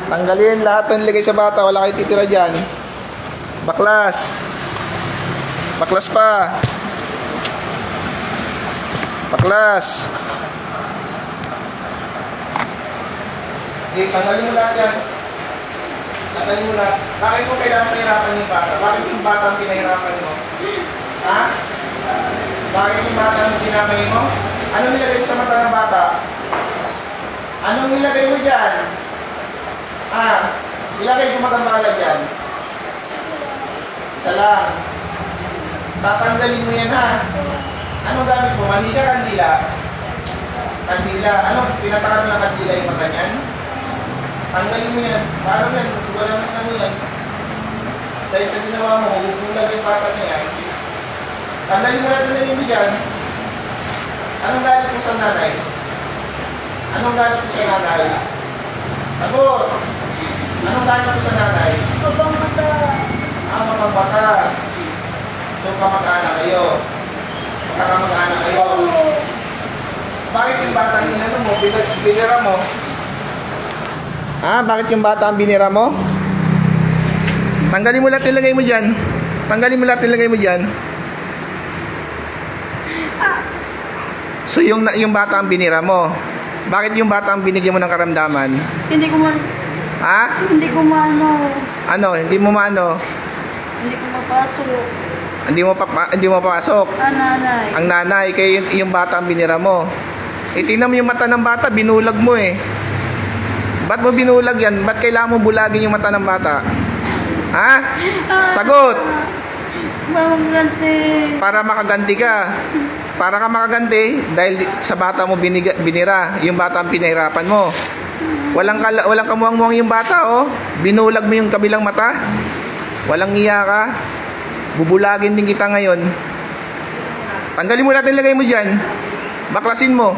Tanggalin lahat ng nilagay sa bata. Wala kayo titira dyan. Baklas. Baklas pa. Baklas. Okay, tanggalin mo lahat yan. Tanggalin mo lahat. Bakit mo kailangan pahirapan yung bata? Bakit yung bata ang pinahirapan mo? Ha? Bakit yung bata ang sinamay mo? Anong nilagay mo sa mata ng bata? Anong nilagay mo dyan? Ilagay ko matambala dyan. Isa lang. Tatanggalin mo yan ha. Anong gamit mo? Manila, kandila? Kandila. Ano? Pinatakan mo ng kandila yung mata niyan? Tanggalin mo yan. Parang yan. Wala nang ano yan. Dahil sa ginawa mo, hubulag yung bata na yan. Tanggalin mo natin mo dyan. Anong galit mo sa nanay? Anong galit mo sa nanay? Sagot! Anong galit mo sa nanay? Mapangmata. Mapangmata. So, kamag-anak kayo. Magkakamag-anak kayo. Bakit yung bata ang inano mo? Binira mo? Bakit yung bata ang binira mo? Tanggalin mo lahat ilagay mo dyan. Tanggalin mo lahat ilagay mo dyan. So, yung bata ang binira mo. Bakit yung bata ang binigyan mo ng karamdaman? Hindi ko man... Hindi ko maano. Ano? Hindi mo maano? Hindi ko mapasok. Hindi mo papasok? Nanay. Ang nanay, kaya yung bata ang binira mo. Tingnan mo yung mata ng bata, binulag mo eh. Ba't mo binulag yan? Ba't kailangan mo bulagin yung mata ng bata? Sagot! Makaganti. Para makaganti ka. Para ka makaganti dahil sa bata mo binira, yung bata ang pinahirapan mo. Walang kamuang-muang yung bata, oh. Binulag mo yung kabilang mata. Walang iya ka. Bubulagin din kita ngayon. Tanggalin mo natin, lagay mo dyan. Baklasin mo.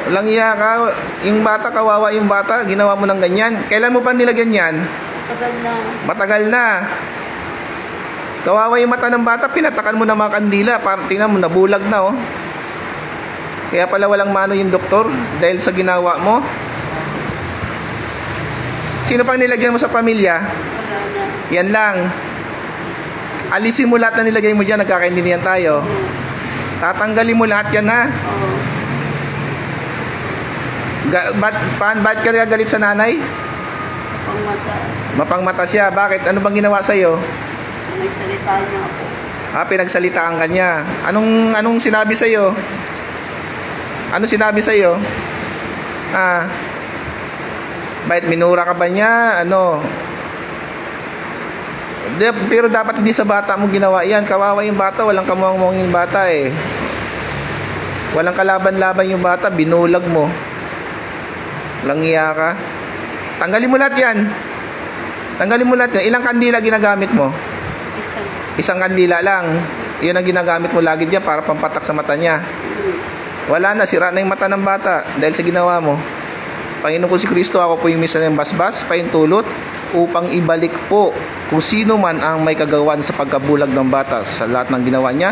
Walang iya ka. Yung bata, kawawa yung bata. Ginawa mo ng ganyan. Kailan mo pa nilagyan yan? Matagal na. Matagal na. Kawawa yung mata ng bata, pinatakan mo ng mga kandila. Para tingnan mo, nabulag na, oh. Kaya pala walang mano yung doktor dahil sa ginawa mo. Sino pang nilagyan mo sa pamilya? Wala na. Yan lang. Alisin mo lahat na nilagay mo dyan, nagkakaintindihan tayo. Tatanggalin mo lahat yan, ha? Oo. Ba't ka galit sa nanay? Mapangmata. Mapangmata siya. Bakit? Ano bang ginawa sa'yo? Nagsalita niya ako. Pinagsalitaan ka niya. Anong sinabi sa'yo? Ano sinabi sa'yo? Bakit minura ka ba niya? Ano? Pero dapat hindi sa bata mo ginawa yan. Kawawa yung bata, walang kamuang-muang yung bata eh. Walang kalaban-laban yung bata, binulag mo. Walang iya ka. Tanggalin mo lahat yan. Tanggalin mo lahat yan. Ilang kandila ginagamit mo? Isang kandila lang. Yun ang ginagamit mo lagi dyan para pampatak sa mata niya. Wala na, sira na yung mata ng bata dahil sa ginawa mo. Panginoon ko si Kristo, ako po yung misa ng basbas, pahintulot, upang ibalik po kung sino man ang may kagawan sa pagkabulag ng bata sa lahat ng ginawa niya.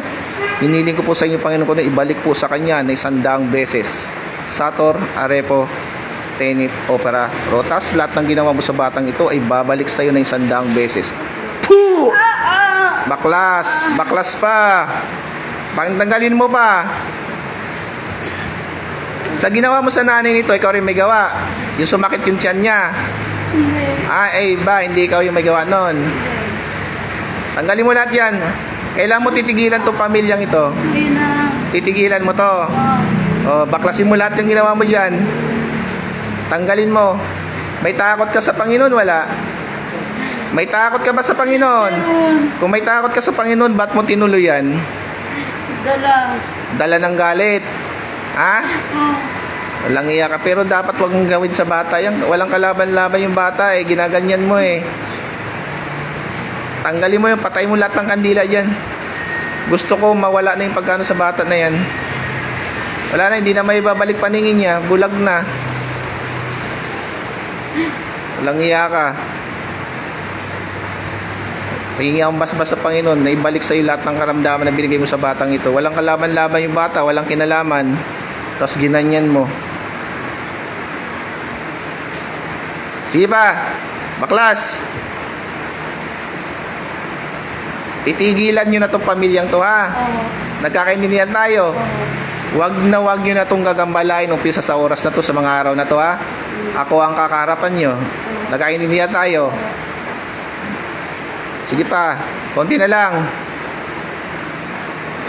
Hiniling ko po sa inyo, Panginoon ko, na ibalik po sa kanya na 100 beses. Sator, Arepo, Tenit, Opera, Rotas, lahat ng ginawa mo sa batang ito ay babalik sa iyo na 100 beses. Puh! Baklas! Baklas pa! Pangtanggalin mo pa! Sa ginawa mo sa nanay nito, ikaw rin may gawa. Yung sumakit yung tiyan niya. Hindi. Hindi ikaw yung may gawa nun. Tanggalin mo lahat yan. Kailan mo titigilan tong pamilyang ito? Hindi na. Titigilan mo to. Baklasin mo lahat yung ginawa mo dyan. Tanggalin mo. May takot ka sa Panginoon? Wala. May takot ka ba sa Panginoon? Kung may takot ka sa Panginoon, ba't mo tinuloy yan? Dala ng galit. Walang iya ka. Pero dapat wag mong gawin sa bata yan. Walang kalaban-laban yung bata eh. Ginaganyan mo eh. Tanggalin mo yung, patay mo lahat ng kandila dyan. Gusto ko mawala na yung pagkano sa bata na yan. Wala na, hindi na may babalik paningin niya. Bulag na. Walang iya ka. Pahingi akong basbas sa Panginoon na ibalik sa iyo lahat ng karamdaman na binigay mo sa batang ito. Walang kalaban-laban yung bata, walang kinalaman. Tapos ginanyan mo. Sige pa. Baklas. Itigilan nyo na tong pamilyang to, ha? Oo. Nagkakaintindihan tayo. Wag nyo na tong gagambalain umpisa sa oras na to, sa mga araw na to, ha? Ako ang kakaharapan nyo. Nagkakaintindihan tayo. Sige pa. Konti na lang.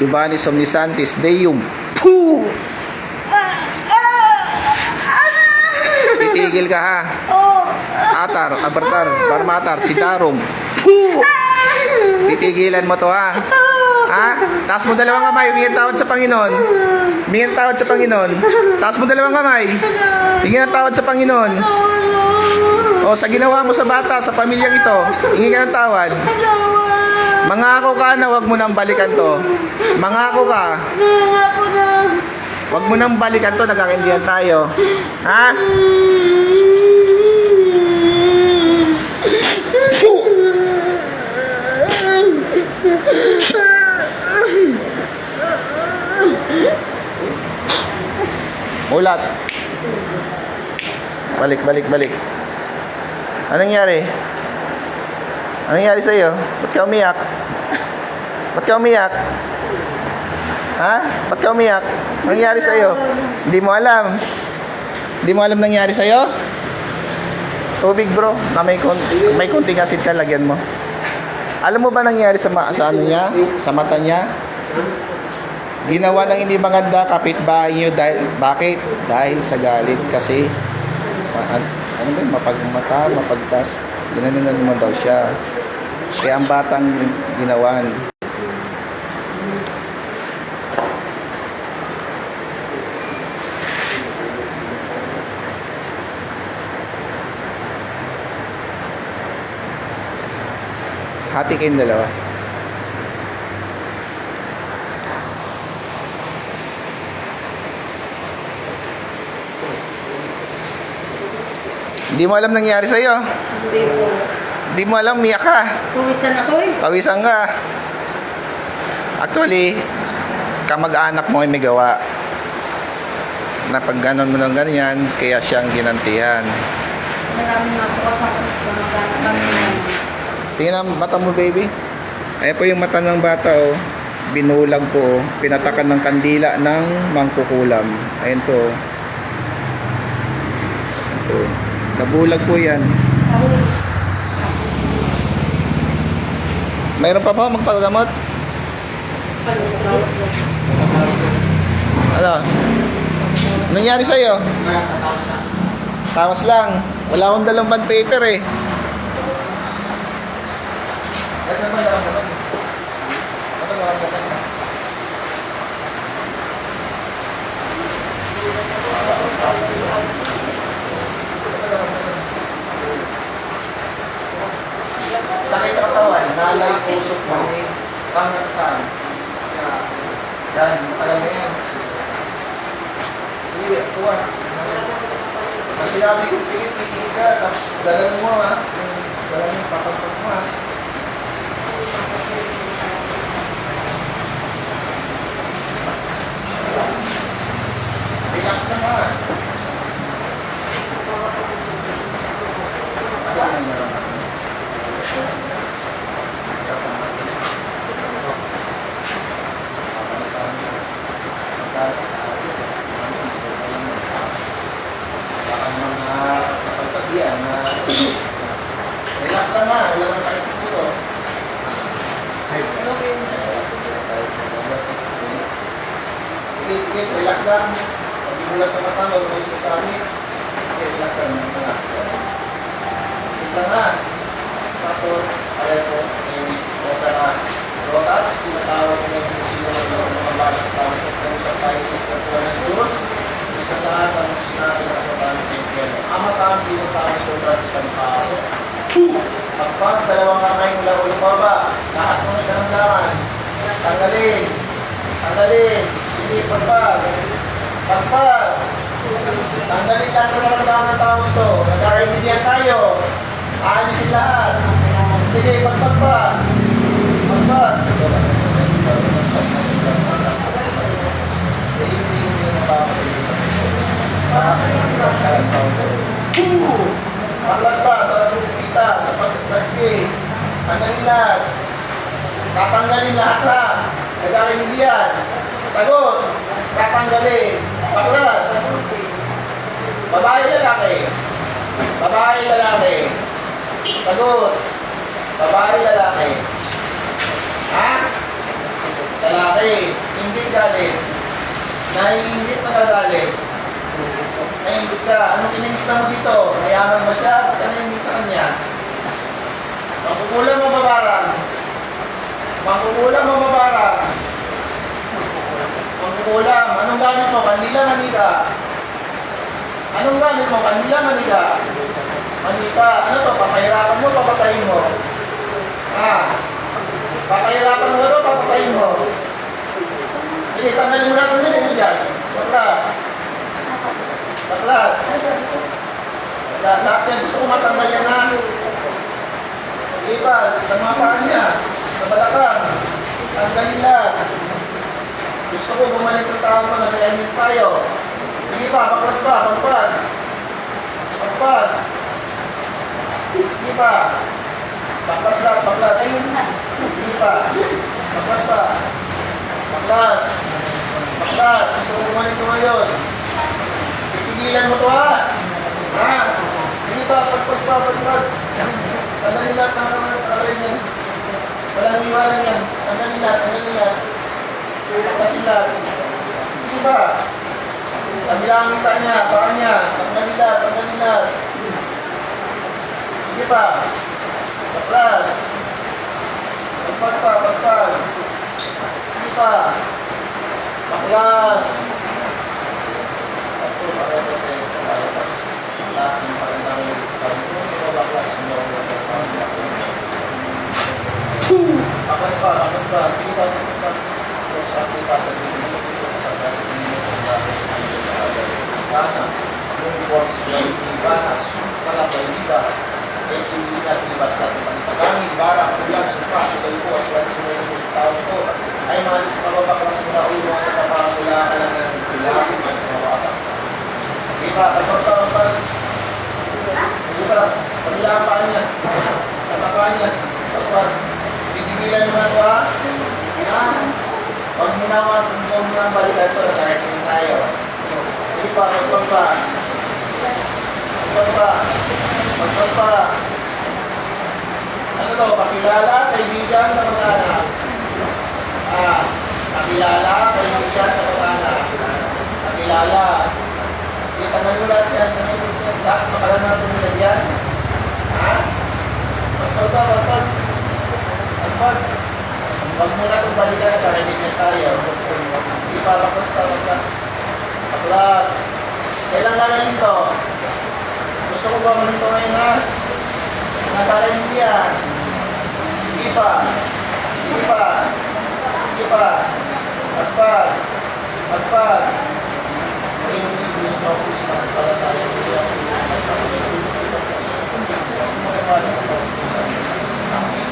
Giovanni Somnisantis Deum. Puh! Titigil ka, ha? Oo. Atar, Abertar, Barmatar, Sidarum. Puh! Titigilan mo to, ha? Ha? Taas mo dalawang kamay, humingi ng tawad sa Panginoon. Humingi ng tawad sa Panginoon. Taas mo dalawang kamay. Hingi ng tawad sa Panginoon. O, sa ginawa mo sa bata, sa pamilyang ito, hingi ka ng tawad. Mangako ka na wag mo nang balikan to. Mangako ka. Nangako na. Wag mo nang balikan to, nagkakaintindihan tayo. Ha? Mulat. Balik. Anong nangyari? Anong nangyari sa'yo? Ba't ka umiyak? Ha? Ba't ka umiyak? Anong nangyari sa'yo? Hindi mo alam. Hindi mo alam nangyari sa'yo? Tubig, bro. Na may konting asid ka, lagyan mo. Alam mo ba nangyari sa ano niya? Sa mata niya? Ginawa ng hindi maganda kapitbahay niyo dahil bakit? Dahil sa galit kasi ano ba yun? Mapagmata, mapagtas. Ginanunan mo daw siya. Kaya ang batang ginawan. Hati kayong dalawa. Hindi mo alam nangyari sa'yo. Hindi po. Hindi mo alam, miyak ka. Puwisan ako eh. Pawisan ka. Actually, kamag-anak mo ay may gawa. Na pag ganon mo ng ganyan, kaya siyang ginantihan. Marami nga po kasama sa mga bata. Tingnan ang mata mo, baby. Ayan po yung mata ng bata, oh. Binulag po, oh. Pinatakan ng kandila ng mangkukulam. Ayan po, oh. Ayan po. Nabulag po yan. Mayroon pa ba magpagamot? Ano? Nangyari sa'yo? Tawas lang. Wala akong dalang bond paper eh. Sakit sa katawan, nalay, pusok, mani, sangat saan. Yan, matagal na yan. Sige, tuwa. Kasi sinabi ko, tingin ka, tapos dalan mo ha. Dalan yung papagpag mo ha. Relax na nga. Matagal na meron ako. Napagsabihan na relax lang nga, wala nang sakit sa puso. Sige, relax lang. Pag ibulat na mata, huwag mo sa amin. Okay, relax lang. Ito nga. Tapos, alam ko, may opera rotas, sinatawag ko ng sino ng mga balas sa tao. Kung sa tayo sa estratuan ng Diyos, sa lahat ang sinabi ng kapatid sa impyerno. Ama kang pinutawag ko para sa kaso. Pagpag, dalawang kamay mula ulo baba. Lahat ng ikaramdaman. Tanggalin. Sige, pagpag. Tanggalin lahat ng karamdaman ng tao ito. Nagkakaintindihan tayo. Aalisin lahat. Sige, pagpag pa. Baklas pa, sa kita, sa pag-taxi. Tanggalin lahat. Tatanggalin lahat ha. Nagkakin hindi yan. Sagot. Tatanggalin. Baklas. Babae lalaki. Babae lalaki. Sagot. Babae lalaki. Ha? Lalaki. Hindi galit. Naiingit na gagalit. Naiingit ka. Anong piningita mo dito? Mayaman ba siya? Ba't ka naiingit sa kanya? Mangkukulang o mabarang? Mangkukulang o mabarang? Mangkukulang. Anong gamit mo? Kandila, manika. Anong gamit mo? Kandila, manika. Manika. Ano to? Papahirapan mo, papatayin mo? Papahirapan mo ito, papatayin mo? Sige, tanggalin mo natin din dyan. Baklas. Baklas. Lahat yan. Gusto ko matanggal yan na. Iba, sa mga paan niya. Sa balakang. Tanggalin lahat. Gusto ko bumalik ng tao ko na kayanin tayo. Sige pa, baklas pa. Pagpag. Pagpag. Sige pa. Baklas lahat, baklas. Sige pa. Baklas pa. Baklas. Baklas. Gusto ko bumalik ko ngayon. Titigilan mo to ha. Ha? Sige pa, pagpag pa, pagpag. Tanggalin lahat, tanggalin yan. Walang iwanan yan. Tanggalin lahat, tanggalin lahat. Baklasin lahat. Sige pa. Kabilang kita niya, baka niya. Tanggalin lahat, tanggalin lahat. Sige pa. Baklas. Pagpag pa, pagpag. Sige pa. Baklas. Ako, pareho tayo. Baklas. Lahat ng parang sa parang ito, baklas. Baklas pa, baklas pa. Sige pa, pagpag. Sa ating pasagin. Bana, yung works ng Bana, Kalabay, Ligas, Exibilidad, Libas, natin pagpagangin, barang, ulang, supa, sigaw po, at wala sa mga sa tao ko, ay malis sa mababaklas mula ulo at napapamula ka lang ng pilapin, malis sa mabasak. Di ba, pagpagpagpag, di ba, paglapan niya, tapakan niya, pagpag, titigilan mo na ito ha, huwag mo na balikan ito, nakakitin tayo. Sige pa, magpag pa. Magpag pa. Magpag pa. Ano to? Pakilala, kaibigan, sa mag-anak. Pakilala, kaibigan, sa mag-anak. Pakilala. Sige, tanggal mo lahat yan. Tanggal mo lahat yan. Makalan na tumilad yan. Magpag pa, magpag. Magpag. Huwag mo na itong balikan na kaibigan tayo. Sige pa, baklas pa, baklas. Baklas. Kailan gagaling to? Gusto ko gawin ito ngayon ha? Nagkaroon mo yan. Sige pa. Sige pa. Sige pa. Magpag. Magpag. Ngayon mo si Cristo. Christmas para tayo sa iyo. Christmas may tulog ito. Huwag mo iwala sa mga sa akin.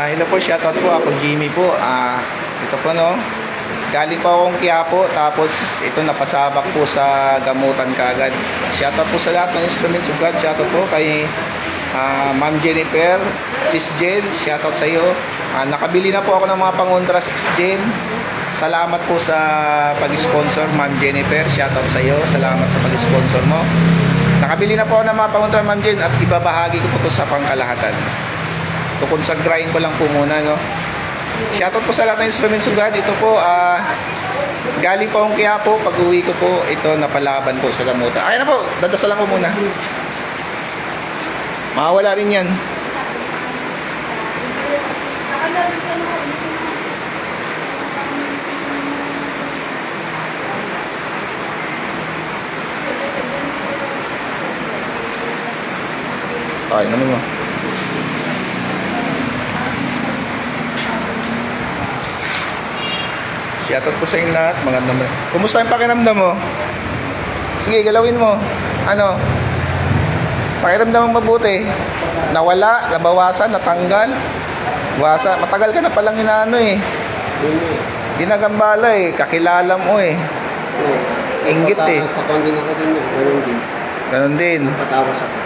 Hello po, shoutout po. Ako Jimmy po. Ito po no. Galing po akong Quiapo, tapos ito napasabak po sa gamutan kagad. Shoutout po sa lahat ng instruments of God. Shoutout po kay Ma'am Jennifer, Sis Jen. Shoutout sa iyo. Nakabili na po ako ng mga pangontra, Sis Jen. Salamat po sa pag-sponsor, Ma'am Jennifer. Shoutout sa iyo. Salamat sa pag-sponsor mo. Nakabili na po ako ng mga pangontra, Ma'am Jen, at ibabahagi ko po ito sa pangkalahatan. Kukonsagrahin ko lang po muna, no. Shoutout po sa lahat ng instruments of God. Ito po, galing po akong Quiapo. Pag uwi ko po, ito napalaban po sa gamutan. Ayan na po, dadasalan ko muna. Makawala rin yan. Ay, ano mo? Shoutout po sa inyo lahat. Magandang kumusta yung pakiramdam mo? Sige, galawin mo. Ano? Pakiramdam mo mabuti. Nawala, nabawasan, natanggal. Matagal ka na palang inaano eh. Ginagambala eh. Kakilala mo eh. Inggit eh. Patawag din ako din. Ganun din. Ganon din. Patawas ako.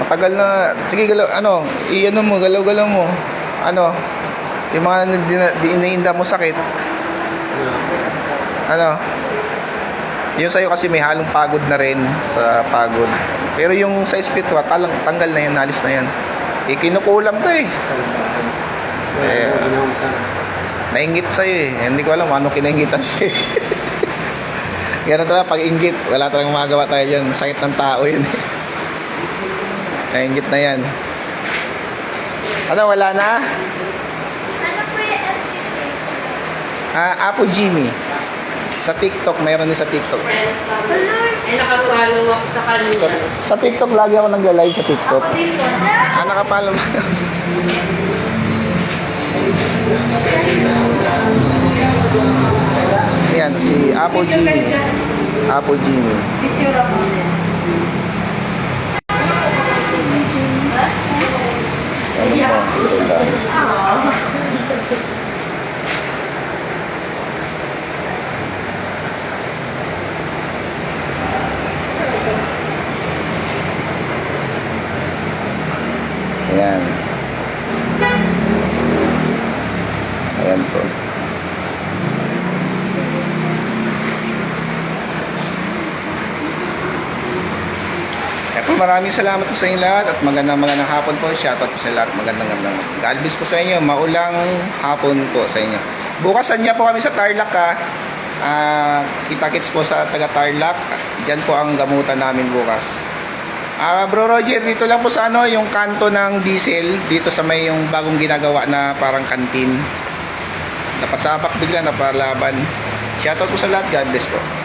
Matagal na. Sige, ano, i-ano mo, galaw-galaw mo. Ano? Yung mga iniinda mo sakit. Ano? Yung sa'yo kasi may halong pagod na rin sa pagod. Pero yung sa espiritual, tanggal na yan, nalis na yan. Kinukulam ka eh. Eh, nainggit sa'yo eh. Hindi ko alam ano kinaingitan sa'yo. Ganun talaga, pag inggit, wala talagang magawa tayo dyan. Sakit ng tao yun eh. Nainggit na yan. Ano, wala na? Ano po yung Apo Jimmy. Sa TikTok, mayroon din sa TikTok. Ay, nakapalo ako sa kanila. Sa TikTok, lagi ako nag-live sa TikTok. Nakapalo ba? Ayan, si Apo Jimmy. Apo Jimmy. Picture ako din. Ano po? Ito lang. Ayan. Ayan po. Kaya po, maraming salamat po sa inyo lahat at magandang hapon po. Shoutout po sa lahat. Magandang. God bless po sa inyo. Maulang hapon po sa inyo. Bukas sanya po kami sa Tarlac ha. Kita-kits po sa taga Tarlac. Diyan po ang gamutan namin bukas. Bro Roger, dito lang po sa ano, yung kanto ng diesel, dito sa may yung bagong ginagawa na parang kantin. Napasabak bigla, napalaban. Shoutout po sa lahat. God bless po.